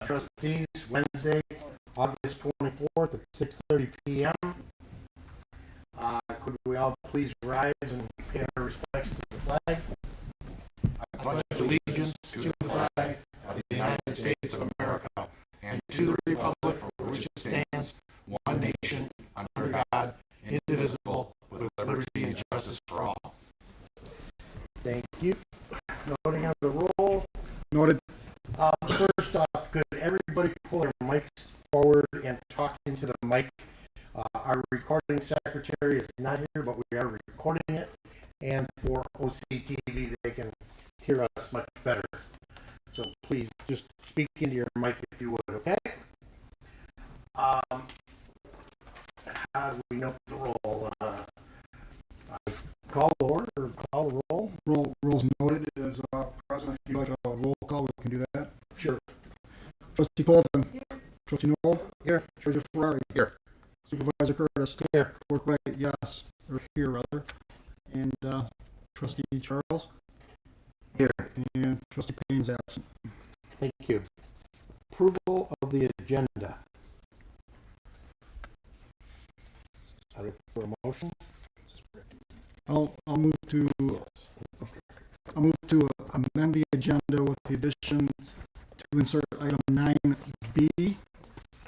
Trustees, Wednesday, August 24th at 6:30 p.m. Could we all please rise and pay our respects to the flag? I pledge allegiance to the flag of the United States of America and to the republic for which it stands, one nation, under God, indivisible, with liberty and justice for all. Thank you. Noting of the roll. Noted. First off, could everybody pull their mics forward and talk into the mic? Our recording secretary is not here, but we are recording it. And for OCTV, they can hear us much better. So please just speak into your mic if you would, okay? How do we note the roll? Call the order or call the roll? Roll's noted. As President, if you'd like a roll call, we can do that. Sure. Trustee Colvin. Here. Trustee Knoll. Here. Treasurer Ferrari. Here. Supervisor Curtis. Here. Clerk Wright, yes. Or here, rather. And Trustee Charles. Here. And Trustee Payne's absent. Thank you. Approval of the agenda. I look for a motion. I'll move to amend the agenda with the additions to insert item 9B,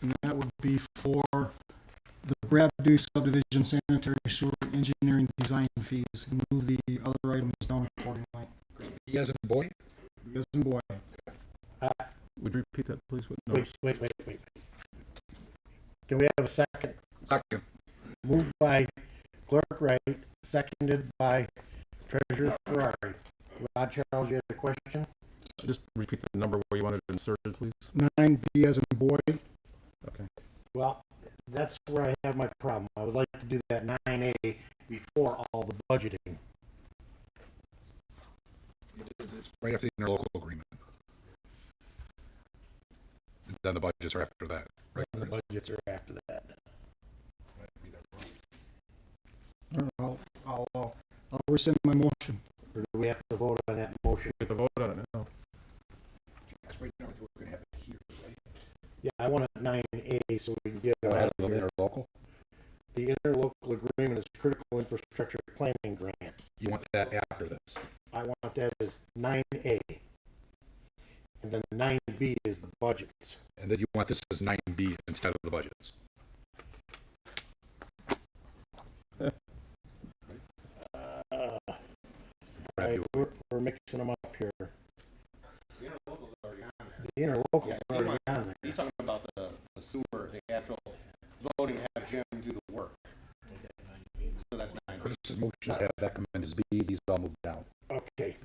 and that would be for the Brad Deuce subdivision sanitary sewer engineering design fees, and move the other items down accordingly. You guys a boy? Yes, and boy. Would you repeat that, please? With Wait. Can we have a second? Second. Moved by Clerk Wright, seconded by Treasurer Ferrari. Rod Charles, you had a question? Just repeat the number where you wanted it inserted, please. 9B as in boy. Okay. Well, that's where I have my problem. I would like to do that 9A before all the budgeting. It's right after the interlocal agreement. And then the budgets are after that. Right. The budgets are after that. I'll rescind my motion. Or do we have to vote on that motion? We have to vote on it now. That's right now. We're going to have it here, right? Yeah, I want it 9A so we can get it Out out of the here. interlocal? The interlocal agreement is critical infrastructure planning grant. You want that after this? I want that as 9A. And then 9B is the budgets. And then you want this as 9B instead of the budgets? Right, we're mixing them up here. The interlocal's already on there. The interlocal's Yeah, already on there. he's talking about the sewer, the actual voting to have Jim do the work. So that's 9. Curtis's motion is to have that come in as B. These all move down. Okay.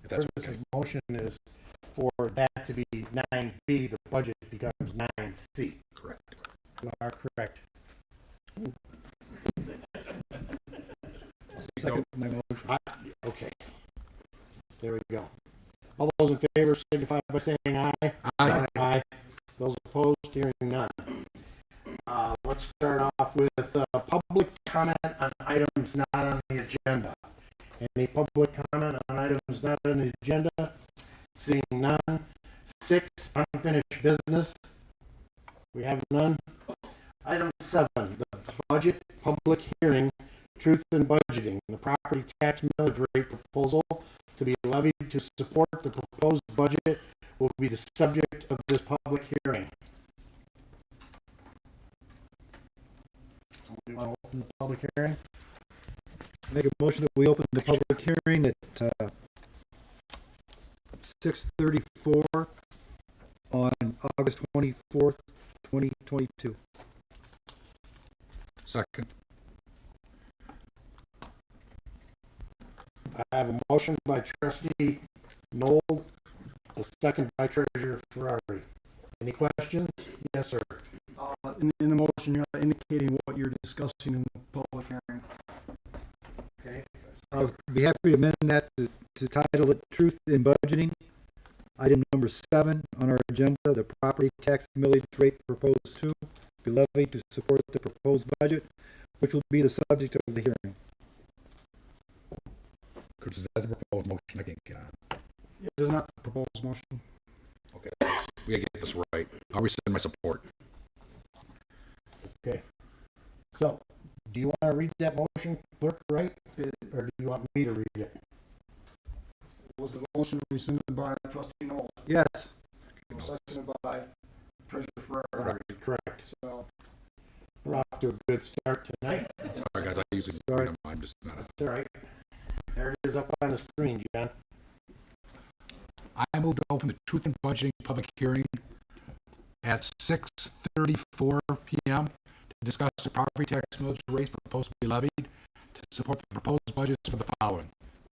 If that's Curtis's okay. motion is for that to be 9B, the budget becomes 9C. Correct. You are correct. Second my motion. Okay. There we go. All those in favor signify by saying aye. Aye. Aye. Those opposed, hearing none. Let's start off with public comment on items not on the agenda. Any public comment on items not on the agenda? Seeing none. 6, unfinished business. We have none. Item 7, the budget public hearing, truth in budgeting. The property tax millage rate proposal to be levied to support the proposed budget will be the subject of this public hearing. Do you want to open the public hearing? Make a motion that we open the public hearing at 6:34 on August 24th, 2022. Second. I have a motion by Trustee Knoll, a second by Treasurer Ferrari. Any questions? Yes, sir. In the motion, you're indicating what you're discussing in the public hearing. Okay. I'll be happy to amend that to title it Truth in Budgeting. Item number 7 on our agenda, the property tax millage rate proposed to be levied to support the proposed budget, which will be the subject of the hearing. Curtis, is that the proposed motion? I can't get on. It is not the proposed motion. Okay, we gotta get this right. I'll rescind my support. Okay. So, do you want to read that motion, clerk, right? Or do you want me to read it? Was the motion rescinded by trustee Noel? Yes. Seconded by treasurer Ferrari. Right, correct. So, We're off to a good start tonight. Sorry, guys, I usually Sorry. read them. I'm just not. That's all right. There it is up on the screen, John. I move to open the Truth in Budgeting public hearing at 6:34 p.m. to discuss the property tax millage rates proposed to be levied to support the proposed budgets for the following: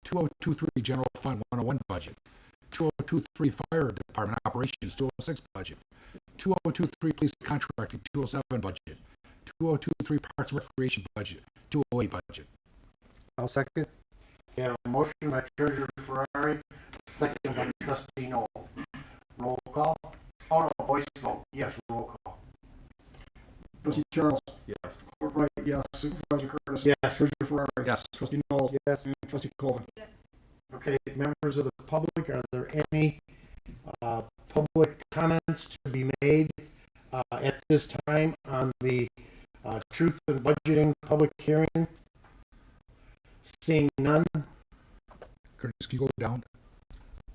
2023 General Fund 101 budget, 2023 Fire Department Operations 206 budget, 2023 Police Contracting 207 budget, 2023 Parks and Recreation budget, 208 budget. I'll second. We have a motion by Treasurer Ferrari, second by Trustee Noel. Roll call. Oh, no, voice vote. Yes, roll call. trustee Charles, Yes. clerk Wright, yes. Supervisor Curtis. Yes. Treasurer Ferrari. Yes. Trustee Noel. Yes. And trustee Colvin. Okay, members of the public, are there any public comments to be made at this time on the Truth in Budgeting public hearing? Seeing none, Curtis, can you go down?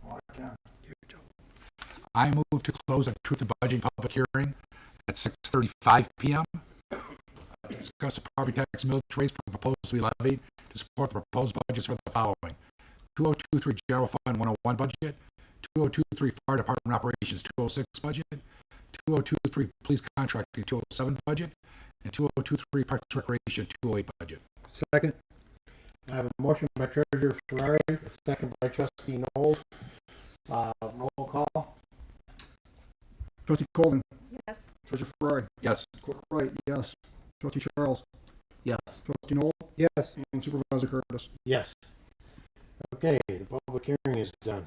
Oh, I can. I move to close the Truth in Budgeting public hearing at 6:35 p.m. to discuss the property tax millage rates proposed to be levied to support the proposed budgets for the following: 2023 General Fund 101 budget, 2023 Fire Department Operations 206 budget, 2023 Police Contracting 207 budget, and 2023 Parks and Recreation 208 budget. Second. I have a motion by Treasurer Ferrari, a second by Trustee Noel. Roll call. Trustee Colvin. Yes. Treasurer Ferrari. Yes. Clerk Wright, yes. Trustee Charles. Yes. Trustee Noel. Yes. And Supervisor Curtis. Yes. Okay, the public hearing is done.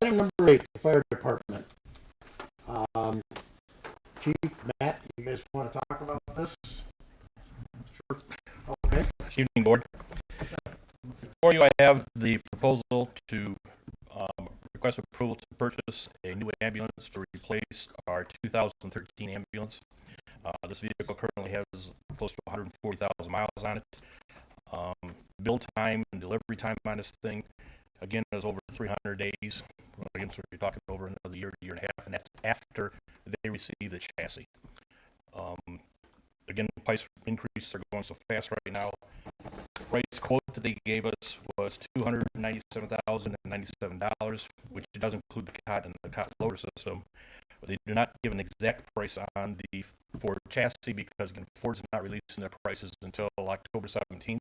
Item number 8, the Fire Department. Chief, Matt, you guys want to talk about this? Sure. Okay. Evening, Board. Before you, I have the proposal to request approval to purchase a new ambulance to replace our 2013 ambulance. This vehicle currently has close to 140,000 miles on it. Build time and delivery time on this thing, again, is over 300 days. Again, so you're talking over another year, year and a half, and that's after they receive the chassis. Again, price increases are going so fast right now. Price quote that they gave us was $297,097, which does include the cot and the cot loader system. But they do not give an exact price on the Ford chassis because, again, Ford's not releasing their prices until October 17th.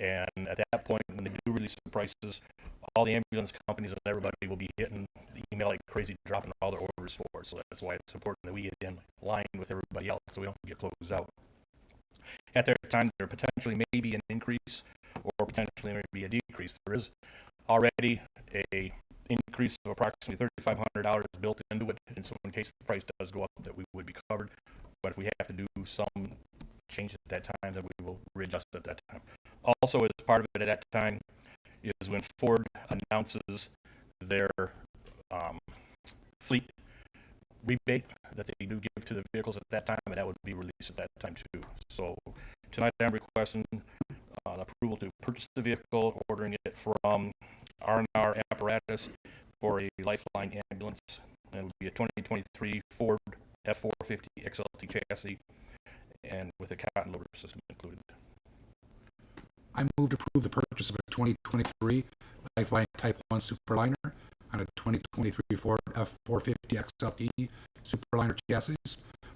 And at that point, when they do release the prices, all the ambulance companies and everybody will be hitting the email like crazy, dropping all their orders for it. So that's why it's important that we get in line with everybody else so we don't get closed out. At that time, there potentially may be an increase or potentially maybe a decrease. There is already a increase of approximately $3,500 built into it, and so in case the price does go up, that we would be covered. But if we have to do some change at that time, then we will readjust at that time. Also, as part of it at that time is when Ford announces their fleet rebate that they do give to the vehicles at that time, and that would be released at that time too. So tonight I'm requesting approval to purchase the vehicle, ordering it from R&R Apparatus for a Lifeline ambulance, and it would be a 2023 Ford F450 XLT chassis, and with a cot and loader system included. I move to approve the purchase of a 2023 Lifeline Type 1 Superliner on a 2023 Ford F450 XLT Superliner chassis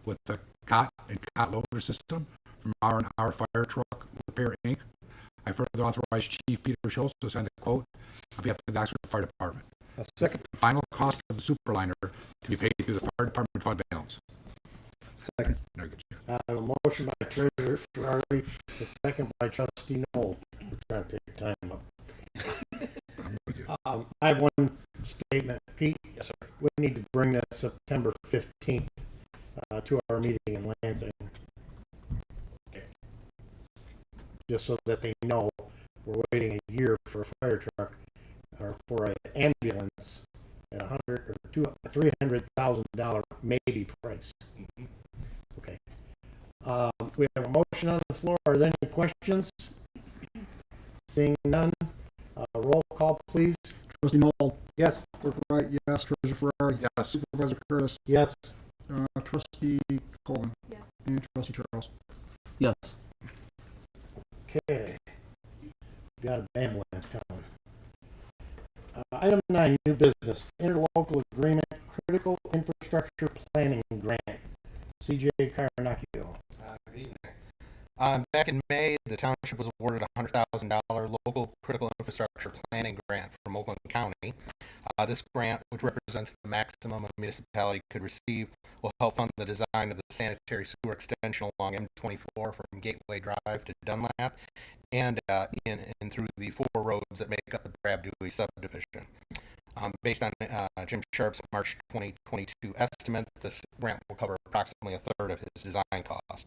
with a cot and cot loader system from R&R Fire Truck Repair, Inc. I further authorize Chief Peter Schultz to sign the quote on behalf of the Oxford Fire Department. I'll second. The final cost of the Superliner to be paid through the Fire Department fund balance. Second. Very good, Chair. I have a motion by Treasurer Ferrari, a second by Trustee Noel. We're trying to take time up. I'm with you. I have one statement. Pete, Yes, sir. we need to bring that September 15th to our meeting in Lansing. Okay. Just so that they know we're waiting a year for a fire truck or for an ambulance at $100,000 or to a $300,000 maybe price. Okay. We have a motion on the floor. Are there any questions? Seeing none, roll call, please. Trustee Noel? Yes. Clerk Wright, yes. Treasurer Ferrari? Yes. Supervisor Curtis? Yes. Trustee Colvin? Yes. And Trustee Charles? Yes. Okay. Got a ambulance coming. Item 9, new business, interlocal agreement, critical infrastructure planning grant. CJ Carnacchio. Good evening. Back in May, the township was awarded a $100,000 local critical infrastructure planning grant from Oakland County. This grant, which represents the maximum a municipality could receive, will help fund the design of the sanitary sewer extension along M24 from Gateway Drive to Dunlap and in through the 4 roads that make up the Brab Dewey subdivision. Based on Jim Sharp's March 2022 estimate, this grant will cover approximately a third of his design cost.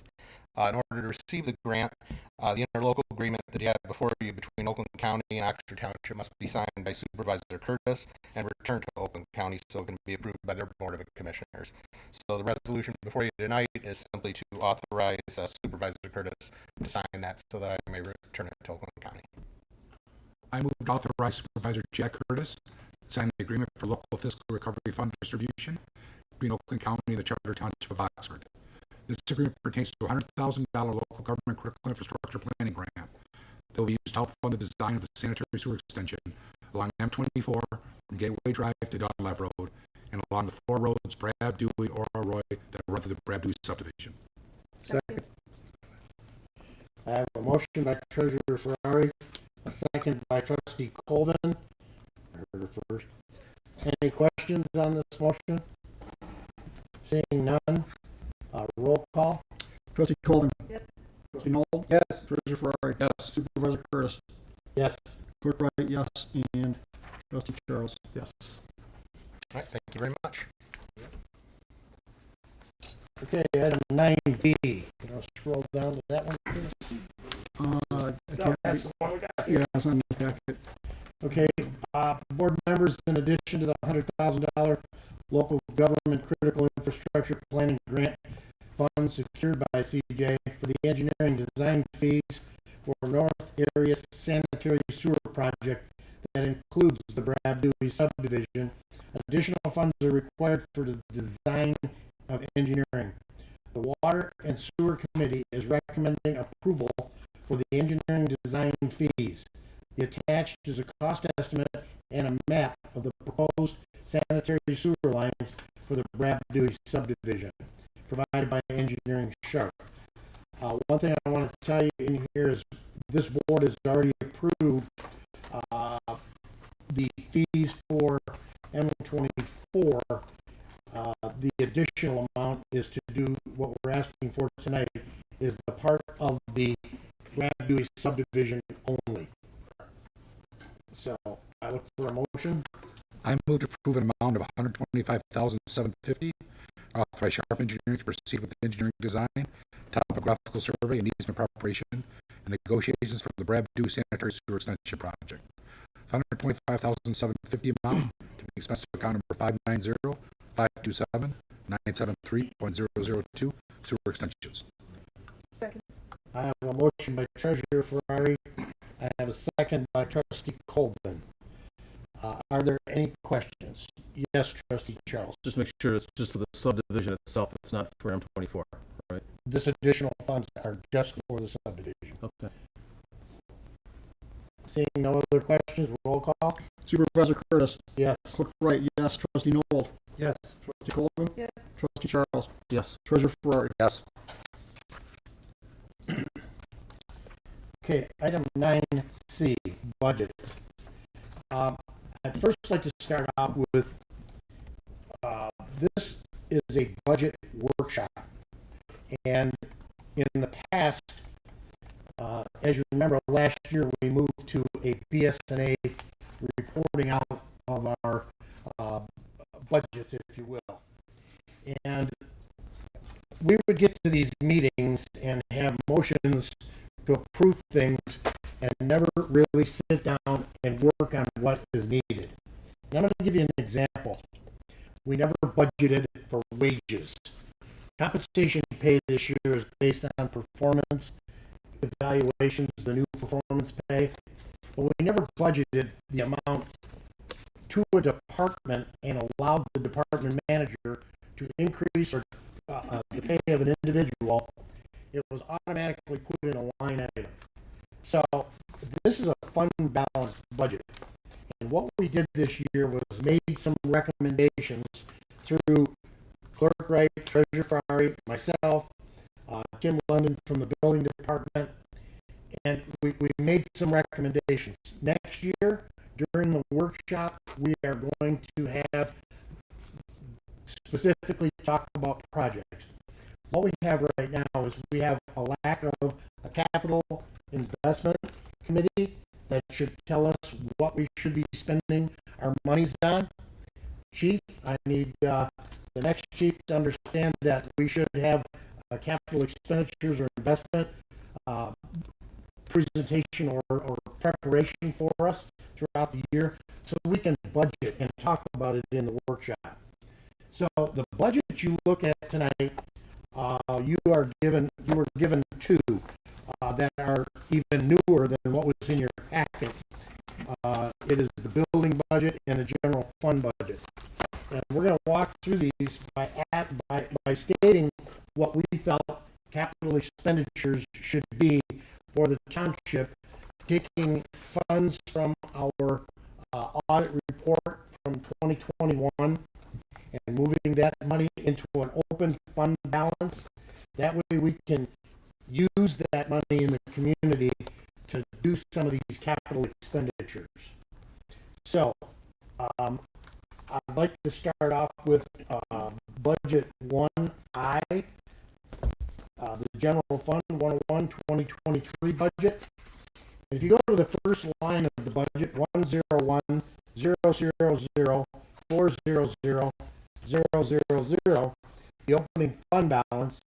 In order to receive the grant, the interlocal agreement that you have before you between Oakland County and Oxford Township must be signed by Supervisor Curtis and returned to Oakland County so it can be approved by their Board of Commissioners. So the resolution before you tonight is simply to authorize Supervisor Curtis to sign that so that I may return it to Oakland County. I move to authorize Supervisor Jack Curtis to sign the agreement for local fiscal recovery fund distribution between Oakland County and the Charter Township of Oxford. This agreement pertains to a $100,000 local government critical infrastructure planning grant that will be used to help fund the design of the sanitary sewer extension along M24 from Gateway Drive to Dunlap Road and along the 4 roads Brab, Dewey, or Roy that run through the Brab Dewey subdivision. Second. I have a motion by Treasurer Ferrari, a second by Trustee Colvin. I heard her first. Any questions on this motion? Seeing none, roll call. Trustee Colvin? Yes. Trustee Noel? Yes. Treasurer Ferrari? Yes. Supervisor Curtis? Yes. Clerk Wright, yes. And Trustee Charles? Yes. All right, thank you very much. Okay, item 9B. Can I scroll down to that one, please? That's the one we got. Yeah, it's on the packet. Okay, board members, in addition to the $100,000 local government critical infrastructure planning grant funds secured by CJ for the engineering design fees for North Area Sanitary Sewer Project that includes the Brab Dewey subdivision, additional funds are required for the design of engineering. The Water and Sewer Committee is recommending approval for the engineering design fees. The attached is a cost estimate and a map of the proposed sanitary sewer lines for the Brab Dewey subdivision, provided by Engineering Sharp. One thing I want to tell you in here is this board has already approved the fees for M24. The additional amount is to do what we're asking for tonight is the part of the Brab Dewey subdivision only. So I look for a motion. I move to approve an amount of $125,750. Authorize Sharp Engineering to proceed with the engineering design, topographical survey, and easement preparation, and negotiations for the Brab Dewey sanitary sewer extension project. $125,750 amount to be expensed to account number 590-527-973.002 sewer extensions. Second. I have a motion by Treasurer Ferrari. I have a second by Trustee Colvin. Are there any questions? Yes, Trustee Charles. Just make sure it's just for the subdivision itself. It's not for M24, right? This additional funds are just for the subdivision. Okay. Seeing no other questions, roll call. Supervisor Curtis? Yes. Clerk Wright, yes. Trustee Noel? Yes. Trustee Colvin? Yes. Trustee Charles? Yes. Treasurer Ferrari? Yes. Okay, item 9C, budgets. I'd first like to start off with, this is a budget workshop. And in the past, as you remember, last year we moved to a BSNA reporting out of our budgets, if you will. And we would get to these meetings and have motions to approve things and never really sit down and work on what is needed. And I'm going to give you an example. we never budgeted for wages. Compensation pay this year is based on performance evaluations, the new performance pay, but we never budgeted the amount to a department and allowed the department manager to increase or the pay of an individual. It was automatically put in a line item. So this is a fund balanced budget. And what we did this year was made some recommendations through Clerk Wright, Treasurer Fari, myself, Tim London from the building department, and we made some recommendations. Next year, during the workshop, we are going to have specifically talk about projects. What we have right now is we have a lack of a capital investment committee that should tell us what we should be spending our monies on. Chief, I need the next chief to understand that we should have a capital expenditures or investment presentation or preparation for us throughout the year so we can budget and talk about it in the workshop. So the budget you look at tonight, you were given two that are even newer than what was in your packet. It is the building budget and the general fund budget. And we're going to walk through these by stating what we felt capital expenditures should be for the township, taking funds from our audit report from 2021 and moving that money into an open fund balance. That way we can use that money in the community to do some of these capital expenditures. So, I'd like to start off with budget 1I, the general fund 101 2023 budget. If you go to the first line of the budget, 101 000 400 000, the opening fund balance,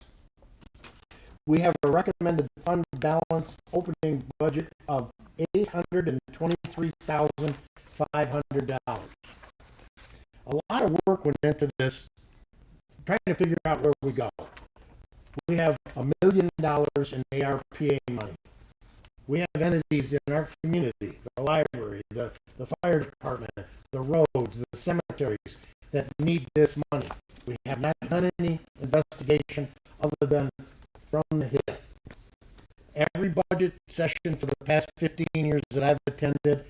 we have a recommended fund balance opening budget of $823,500. A lot of work went into this, trying to figure out where we go. We have $1 million in ARPA money. We have entities in our community, the library, the fire department, the roads, the cemeteries that need this money. We have not done any investigation other than from the hip. Every budget session for the past 15 years that I've attended,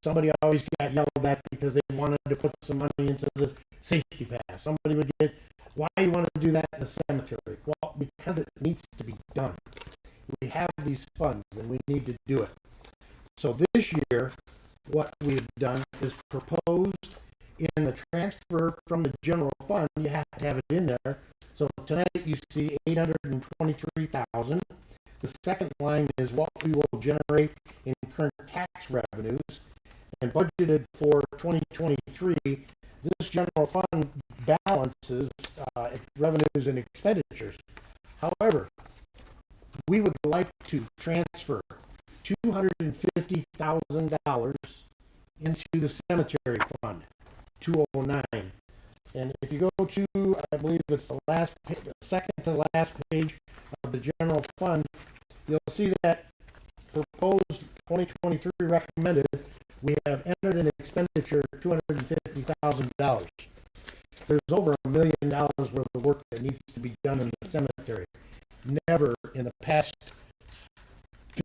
somebody always got yelled at because they wanted to put some money into the safety pass. Somebody would get, why do you want to do that in the cemetery? Well, because it needs to be done. We have these funds and we need to do it. So this year, what we've done is proposed in the transfer from the general fund, you have to have it in there. So tonight you see $823,000. The second line is what we will generate in current tax revenues. And budgeted for 2023, this general fund balances revenues and expenditures. However, we would like to transfer $250,000 into the cemetery fund, 209. And if you go to, I believe it's the last page, second to last page of the general fund, you'll see that proposed 2023 recommended, we have entered an expenditure of $250,000. There's over $1 million worth of work that needs to be done in the cemetery. Never in the past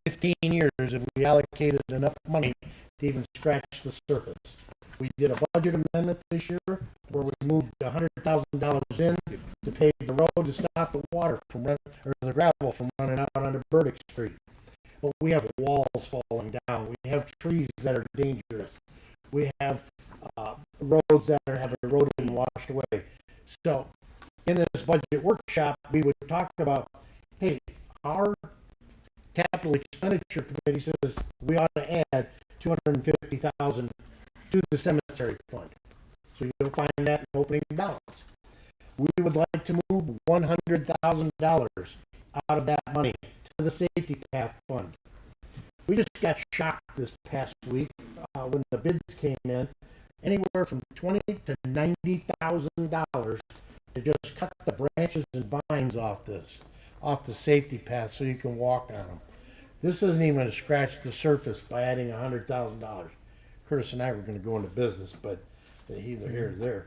15 years have we allocated enough money to even scratch the surface. We did a budget amendment this year where we moved $100,000 in to pave the road to stop the water from or the gravel from running out onto Burdick Street. But we have walls falling down. We have trees that are dangerous. We have roads that have eroded and washed away. So in this budget workshop, we would talk about, hey, our capital expenditure committee says we ought to add $250,000 to the cemetery fund. So you'll find that in opening balance. We would like to move $100,000 out of that money to the safety path fund. We just got shocked this past week when the bids came in anywhere from $20,000 to $90,000 to just cut the branches and vines off the safety path so you can walk on them. This isn't even to scratch the surface by adding $100,000. Curtis and I were going to go into business, but either here or there.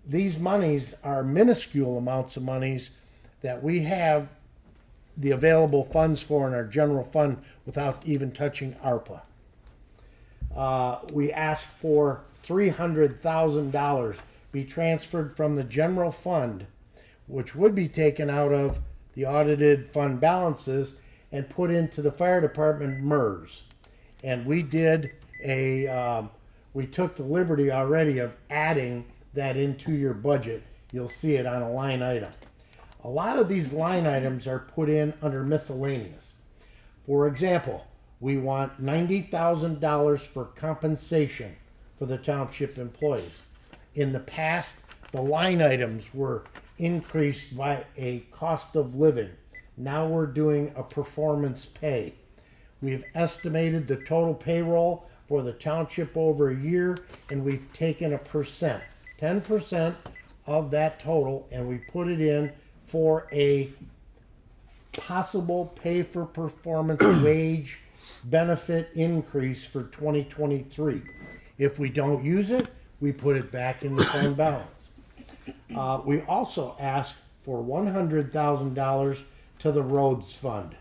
These monies are minuscule amounts of monies that we have the available funds for in our general fund without even touching ARPA. We asked for $300,000 be transferred from the general fund, which would be taken out of the audited fund balances and put into the fire department MERS. And we did we took the liberty already of adding that into your budget. You'll see it on a line item. A lot of these line items are put in under miscellaneous. For example, we want $90,000 for compensation for the township employees. In the past, the line items were increased by a cost of living. Now we're doing a performance pay. We've estimated the total payroll for the township over a year, and we've taken 10% of that total, and we put it in for a possible pay for performance wage benefit increase for 2023. If we don't use it, we put it back in the fund balance. We also asked for $100,000 to the roads fund.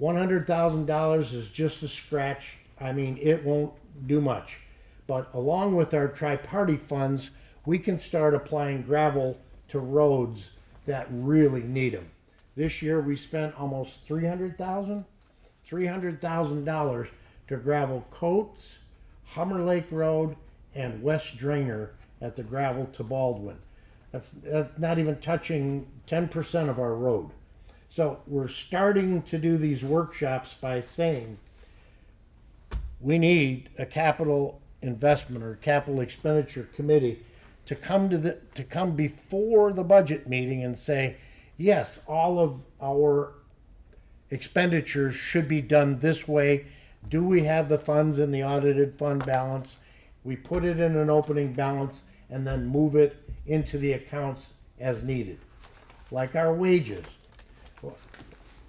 $100,000 is just a scratch. I mean, it won't do much. But along with our tri-party funds, we can start applying gravel to roads that really need them. This year we spent almost $300,000 to gravel Coates, Hummer Lake Road, and West Drainer at the gravel to Baldwin. That's not even touching 10% of our road. So we're starting to do these workshops by saying we need a capital investment or capital expenditure committee to come before the budget meeting and say, yes, all of our expenditures should be done this way. Do we have the funds in the audited fund balance? We put it in an opening balance and then move it into the accounts as needed. Like our wages,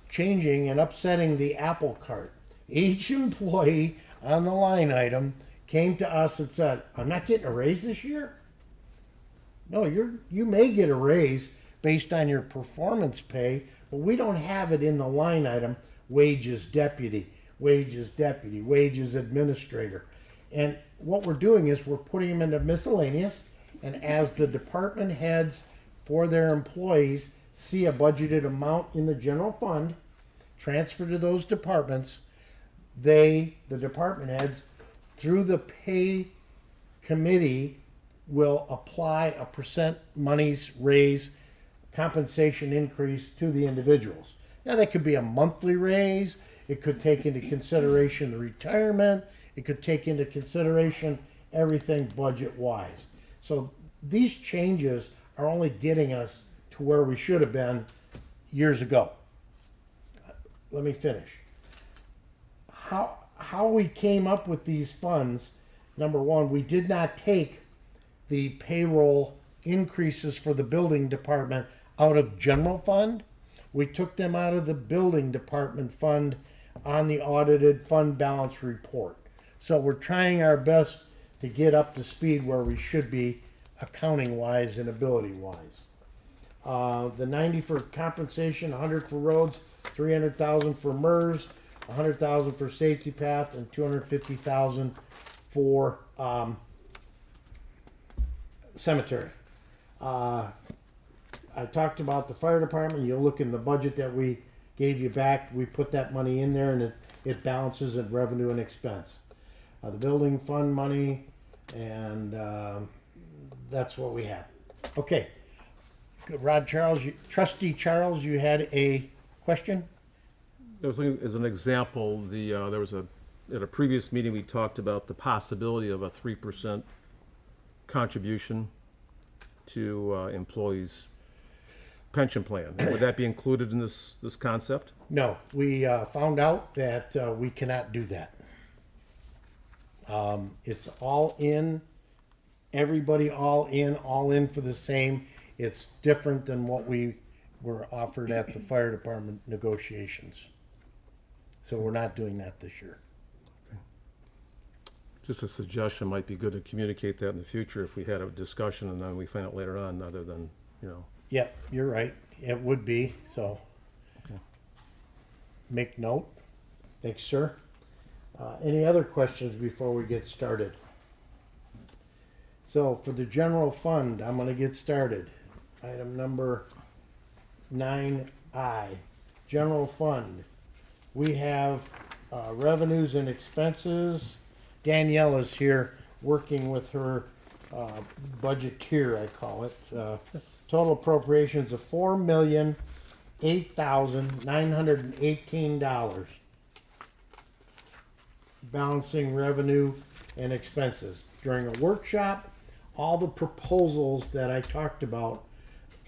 changing and upsetting the apple cart. Each employee on the line item came to us and said, I'm not getting a raise this year. No, you may get a raise based on your performance pay, but we don't have it in the line item, wages deputy, wages administrator. And what we're doing is we're putting them into miscellaneous, and as the department heads for their employees see a budgeted amount in the general fund, transfer to those departments, the department heads, through the pay committee, will apply a percent monies raise compensation increase to the individuals. Now that could be a monthly raise, it could take into consideration the retirement, it could take into consideration everything budget wise. So these changes are only getting us to where we should have been years ago. Let me finish. How we came up with these funds, number one, we did not take the payroll increases for the building department out of general fund. We took them out of the building department fund on the audited fund balance report. So we're trying our best to get up to speed where we should be accounting wise and ability wise. The 90 for compensation, 100 for roads, 300,000 for MERS, 100,000 for safety path, and 250,000 for cemetery. I talked about the fire department. You'll look in the budget that we gave you back. We put that money in there, and it balances at revenue and expense. The building fund money, and that's what we have. Okay. Good. Rod Charles, Trustee Charles, you had a question? There was, as an example, there was at a previous meeting, we talked about the possibility of a 3% contribution to employees' pension plan. Would that be included in this concept? No, we found out that we cannot do that. It's all in, everybody all in for the same. It's different than what we were offered at the fire department negotiations. So we're not doing that this year. Just a suggestion, might be good to communicate that in the future if we had a discussion and then we find out later on, other than, you know. Yep, you're right. It would be, so. Okay. Make note. Thanks, sir. Any other questions before we get started? So for the general fund, I'm gonna get started. Item number 9I, general fund. We have revenues and expenses. Danielle is here working with her budgeteer, I call it. Total appropriations of $4,008,918. Balancing revenue and expenses. During a workshop, all the proposals that I talked about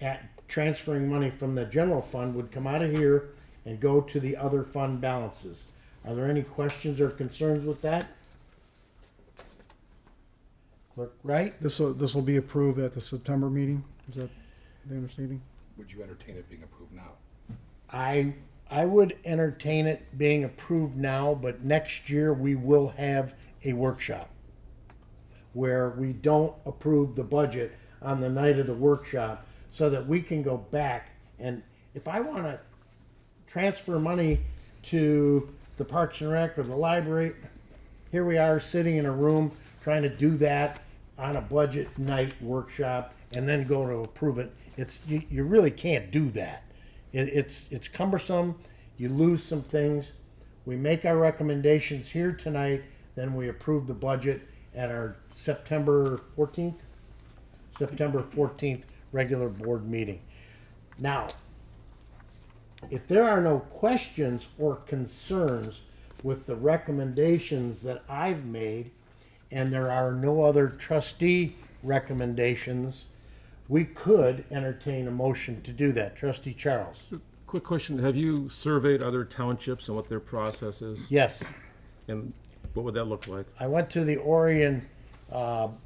at transferring money from the general fund would come out of here and go to the other fund balances. Are there any questions or concerns with that? Clerk Wright? This will be approved at the September meeting, is that the understanding? Would you entertain it being approved now? I would entertain it being approved now, but next year we will have a workshop where we don't approve the budget on the night of the workshop so that we can go back and if I want to transfer money to the Parks and Rec or the library, here we are sitting in a room trying to do that on a budget night workshop and then go to approve it. You really can't do that. It's cumbersome. You lose some things. We make our recommendations here tonight, then we approve the budget at our September 14th regular board meeting. Now, if there are no questions or concerns with the recommendations that I've made, and there are no other trustee recommendations, we could entertain a motion to do that. Trustee Charles? Quick question, have you surveyed other townships and what their process is? Yes. And what would that look like? I went to the Orion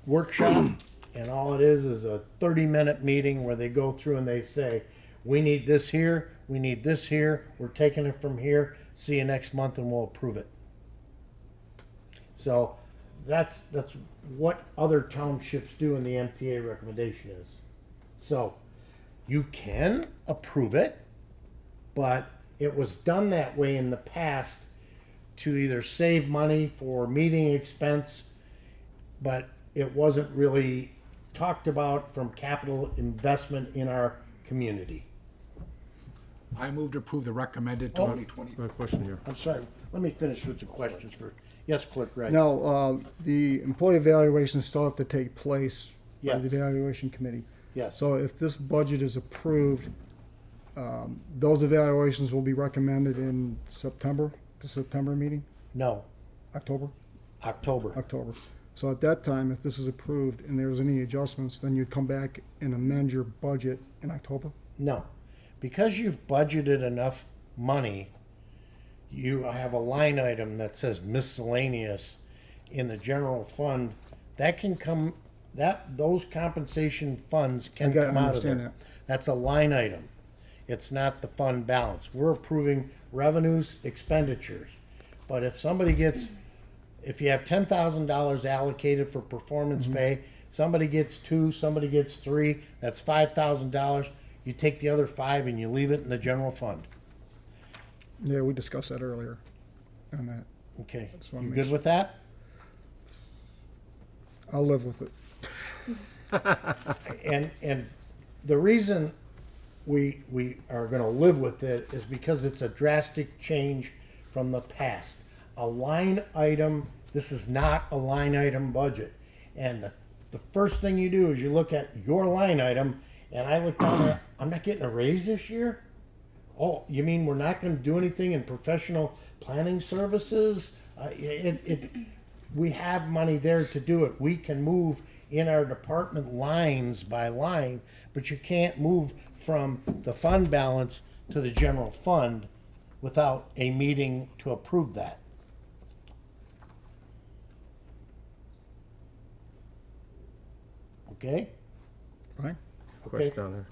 workshop, and all it is a 30-minute meeting where they go through and they say, we need this here, we need this here, we're taking it from here, see you next month and we'll approve it. So that's what other townships do in the MTA recommendation is. So you can approve it, but it was done that way in the past to either save money for meeting expense, but it wasn't really talked about from capital investment in our community. I move to approve the recommended Oh. 2020. A question here. I'm sorry, let me finish with the questions first. Yes, Clerk Wright? Now, the employee evaluations still have to take place by the Yes. evaluation committee. Yes. So if this budget is approved, those evaluations will be recommended in September, the September meeting, No, October? October. October. So at that time, if this is approved and there's any adjustments, then you'd come back and amend your budget in October? No, because you've budgeted enough money, you have a line item that says miscellaneous in the general fund. That can come, those compensation funds can come out of understand there. that. That's a line item. It's not the fund balance. We're approving revenues, expenditures. But if somebody gets, if you have $10,000 allocated for performance pay, somebody gets 2, somebody gets 3, that's $5,000. You take the other 5 and you leave it in the general fund. Yeah, we discussed that earlier on that. Okay, Just wanna you make good sure. with that? I'll live with it. And the reason we are gonna live with it is because it's a drastic change from the past. A line item, this is not a line item budget. And the first thing you do is you look at your line item, and I look down there, I'm not getting a raise this year? Oh, you mean we're not gonna do anything in professional planning services? We have money there to do it. We can move in our department lines by line, but you can't move from the fund balance to the general fund without a meeting to approve that. Okay? Right? Question down there.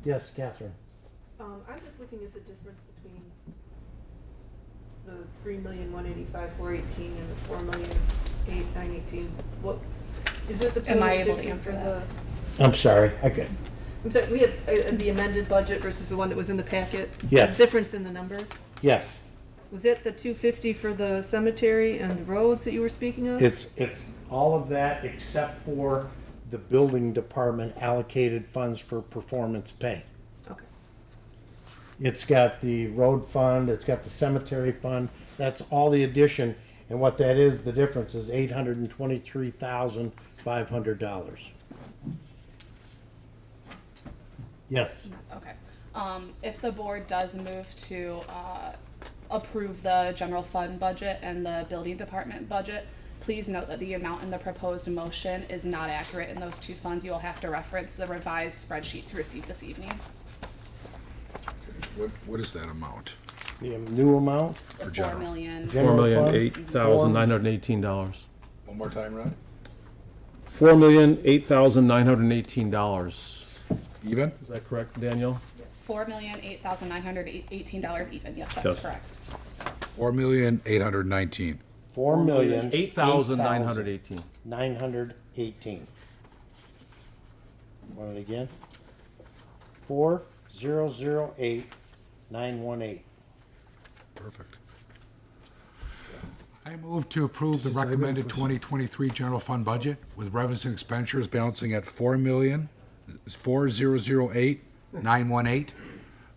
Yes, Catherine? I'm just looking at the difference between the 3,185,418 and the 4,008,918. What, is it the Am I able to 250 answer for that? I'm sorry, okay. I'm sorry, we have the amended budget versus the one that was in the packet? Yes. The difference in the numbers? Yes, Was it the 250 for the cemetery and the roads that you were speaking of? it's all of that except for the building department allocated funds for performance pay. Okay. It's got the road fund, it's got the cemetery fund, that's all the addition. And what that is, the difference is $823,500. Yes, Okay. If the board does move to approve the general fund budget and the building department budget, please note that the amount in the proposed motion is not accurate in those two funds. You will have to reference the revised spreadsheet you received this evening. What is that amount? the new amount, The general. 4 million. General fund? $4,008,918. One more time, Ron? $4,008,918. Even? Is that correct, Daniel? $4,008,918 even. Yes, that's Yes. correct. 4,819,000. 4,000,000. 8,918. 918. Want it again? 4,008,918. Perfect. I move to approve the recommended 2023 general fund budget with revenues and expenditures balancing at $4,008,918,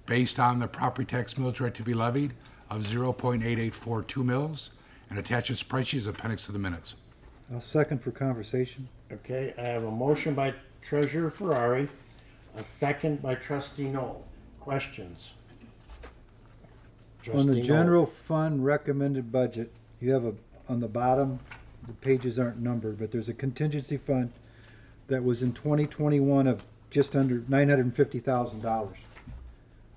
based on the property tax millage rate to be levied of 0.8842 mils, and attach a spreadsheet as appendix to the minutes. I'll second for conversation. Okay, I have a motion by Treasurer Ferrari, a second by Trustee Noel. Questions? On Trustee the Noel. general fund recommended budget, you have on the bottom, the pages aren't numbered, but there's a contingency fund that was in 2021 of just under $950,000.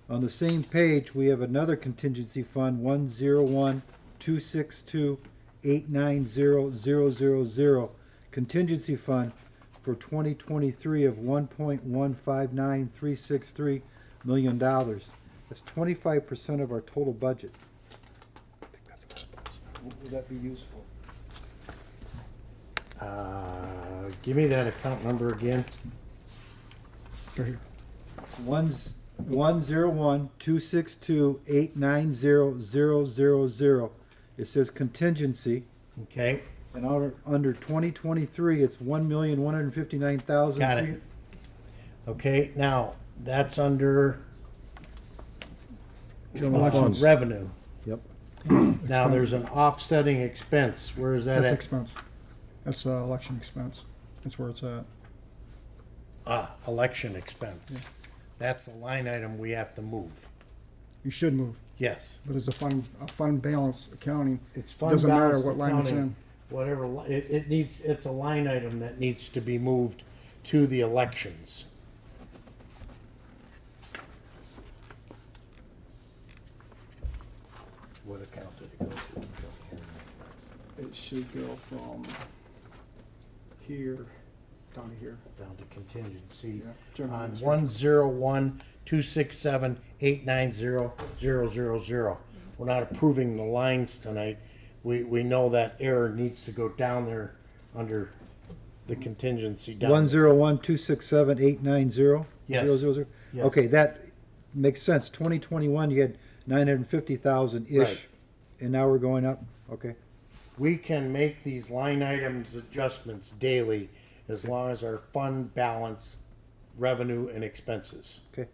On the same page, we have another contingency fund, 101-262-890-000, contingency fund for 2023 of $1.159363 million. That's 25% of our total budget. Would that be useful? Give me that account number again. One's 101-262-890-000. It says contingency, Okay, and under 2023, it's $1,159,000. Got it. okay, now, that's under General funds. revenue. Yep. Now, there's an offsetting expense. Where is that That's at? expense. That's election expense. That's where it's at. Election expense. That's the line item we have to move. You should move, Yes. but as a fund balance accounting, It's fund doesn't matter balance what line it's accounting, in. whatever, it needs, it's a line item that needs to be moved to the elections. What account did it go to? It should go from here down to here. Down to contingency Yeah, general on administrative. 101-267-890-000. We're not approving the lines tonight. We know that error needs to go down there under the contingency down. 101-267-890-000? Yes. Yes. Okay, that makes sense. 2021, you had 950,000-ish, Right. and now we're going up? Okay. We can make these line items adjustments daily as long as our fund balance, revenue, and expenses. Okay.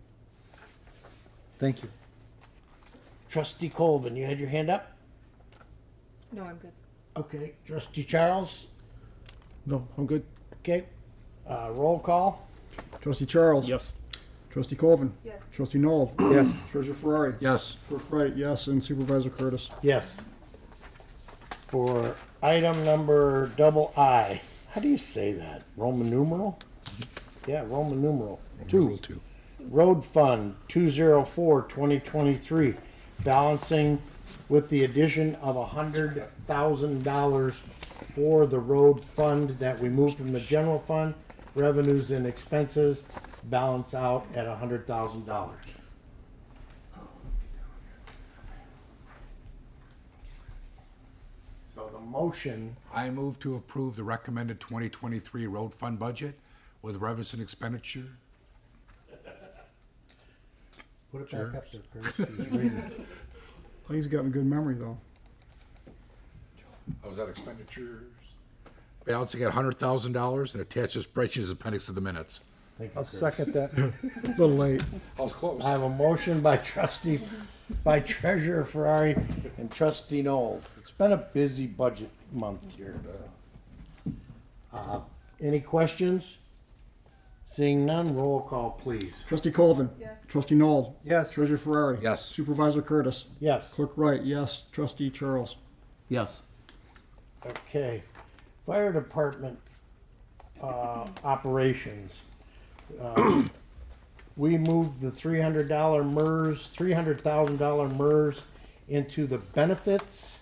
Thank you. Trustee Colvin, you had your hand up? No, I'm good. Okay. Trustee Charles? No, I'm good. Okay. Roll call? Trustee Charles? Yes. Trustee Colvin? Yes. Trustee Noel? Yes. Treasurer Ferrari? Yes. Clerk Wright, yes, and Supervisor Curtis. Yes. For item number I, how do you say that? Roman numeral? Yeah, Roman numeral. Rule 2. two. Road Fund 204-2023, balancing with the addition of $100,000 for the road fund that we moved from the general fund, revenues and expenses balance out at $100,000. So the motion, I move to approve the recommended 2023 road fund budget with revenues and expenditure. put it back up there, Curtis. He's reading. He's got a good memory, though. Oh, was that expenditures? Balancing at $100,000 and attached to spreadsheet as appendix to the minutes. Thank you, I'll Curtis. second that. A little late. I was close. I have a motion by Treasurer Ferrari and Trustee Noel. It's been a busy budget month here. Any questions? Seeing none, roll call, please. Trustee Colvin. Yes. Trustee Noel. Yes. Treasurer Ferrari. Yes. Supervisor Curtis. Yes, Clerk Wright, yes. Trustee Charles. Yes. okay. Fire Department, operations. We moved the $300,000 MERS into the benefits.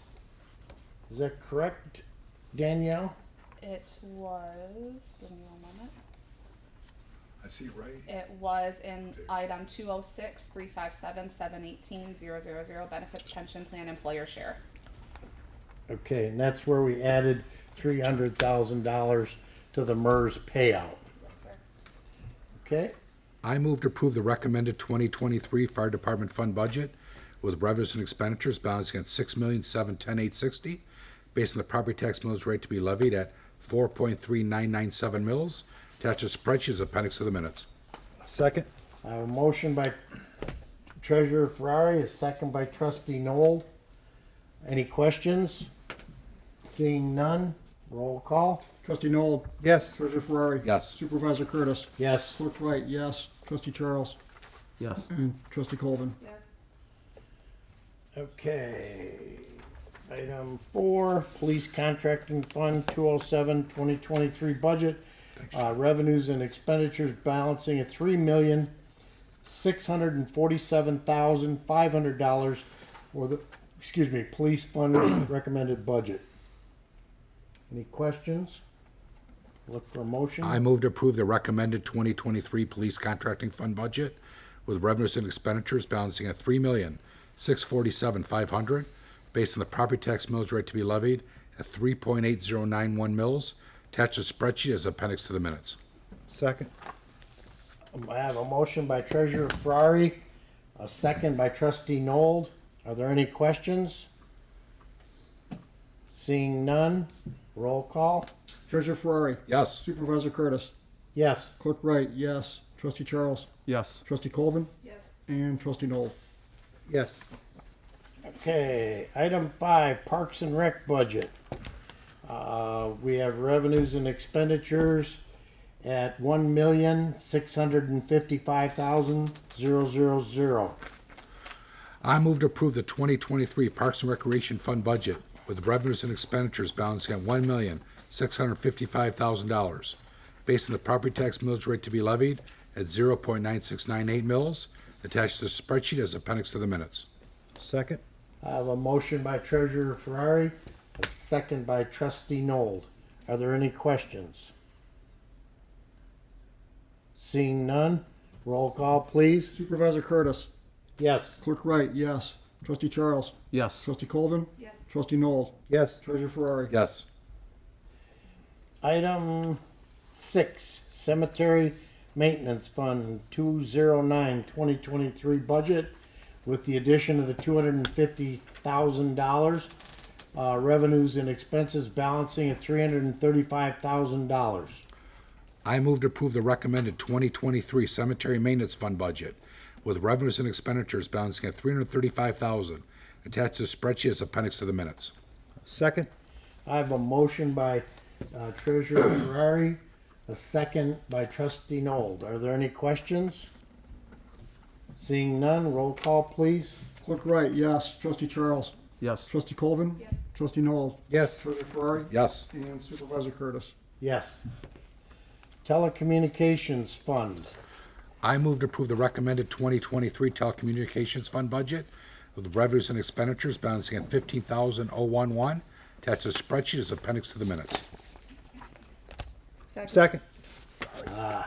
Is that correct, Danielle? It was, give me one moment. I see, right? It was in item 206-357-718-000, benefits, pension plan, employer share. Okay, and that's where we added $300,000 to the MERS payout. Yes, sir. Okay, I move to approve the recommended 2023 fire department fund budget with revenues and expenditures balancing at $6,710,860, based on the property tax millage rate to be levied at 4.3997 mils. Attached to spreadsheet as appendix to the minutes. Second. I have a motion by Treasurer Ferrari, a second by Trustee Noel. Any questions? Seeing none, roll call. Trustee Noel. Yes. Treasurer Ferrari. Yes. Supervisor Curtis. Yes, Clerk Wright, yes. Trustee Charles. Yes. And Trustee Colvin. Yes. okay. Item 4, Police Contracting Fund 207-2023 budget. Revenues and expenditures balancing at $3,647,500 for the, police fund recommended budget. Any questions? Look for a motion. I move to approve the recommended 2023 police contracting fund budget with revenues and expenditures balancing at $3,647,500, based on the property tax millage rate to be levied at 3.8091 mils. Attached to spreadsheet as appendix to the minutes. Second. I have a motion by Treasurer Ferrari, a second by Trustee Nold. Are there any questions? Seeing none, roll call. Treasurer Ferrari. Yes. Supervisor Curtis. Yes, Clerk Wright, yes. Trustee Charles. Yes. Trustee Colvin. Yes. And Trustee Noel. Yes. okay. Item 5, Parks and Rec budget. We have revenues and expenditures at $1,655,000. I move to approve the 2023 Parks and Recreation Fund budget with revenues and expenditures balancing at $1,655,000, based on the property tax millage rate to be levied at 0.9698 mils. Attached to the spreadsheet as appendix to the minutes. Second. I have a motion by Treasurer Ferrari, a second by Trustee Nold. Are there any questions? Seeing none, roll call, please. Supervisor Curtis. Yes, Clerk Wright, yes. Trustee Charles. Yes. Trustee Colvin. Yes. Trustee Noel. Yes. Treasurer Ferrari. Yes. Item 6, Cemetery Maintenance Fund 209-2023 budget with the addition of the $250,000. Revenues and expenses balancing at $335,000. I move to approve the recommended 2023 Cemetery Maintenance Fund budget with revenues and expenditures balancing at $335,000. Attached to the spreadsheet as appendix to the minutes. Second. I have a motion by Treasurer Ferrari, a second by Trustee Nold. Are there any questions? Seeing none, roll call, please. Clerk Wright, yes. Trustee Charles. Yes. Trustee Colvin. Yes. Trustee Noel. Yes. Treasurer Ferrari. Yes. And Supervisor Curtis. Yes. Telecommunications Fund. I move to approve the recommended 2023 Telecommunications Fund budget with revenues and expenditures balancing at $15,011, Attached to the spreadsheet is appendix to the minutes. Second. I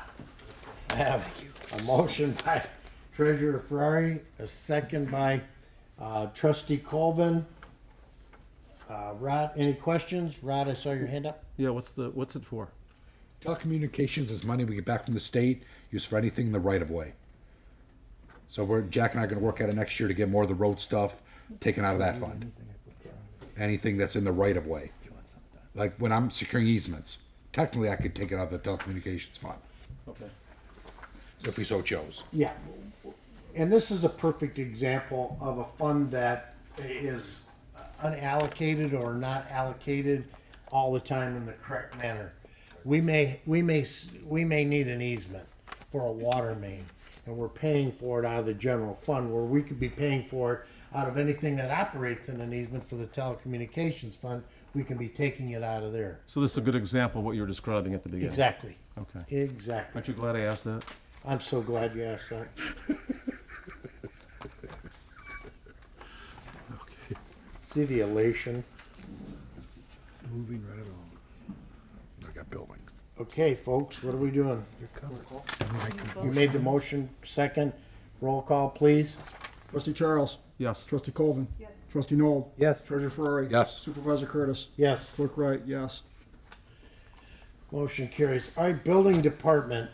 have a motion by Treasurer Ferrari, a second by Trustee Colvin. Rod, any questions? Rod, I saw your hand up. Yeah, what's it for? Telecommunications is money we get back from the state, used for anything in the right of way. So Jack and I are gonna work at it next year to get more of the road stuff taken out of that fund. Anything that's in the right of way. Like when I'm securing easements, technically I could take it out of the telecommunications fund, Okay. if we so chose. Yeah, and this is a perfect example of a fund that is unallocated or not allocated all the time in the correct manner. We may need an easement for a water main, and we're paying for it out of the general fund, where we could be paying for it out of anything that operates in an easement for the telecommunications fund. We can be taking it out of there. So this is a good example of what you were describing at the beginning. Exactly. Okay. Exactly. Aren't you glad I asked that? I'm so glad you asked that. See the elation. Moving right along. I got building. Okay, folks, what are we doing? You made the motion, second. Roll call, please. Trustee Charles. Yes. Trustee Colvin. Yes. Trustee Noel. Yes. Treasurer Ferrari. Yes. Supervisor Curtis. Yes, Clerk Wright, yes. motion carries. All right, building department,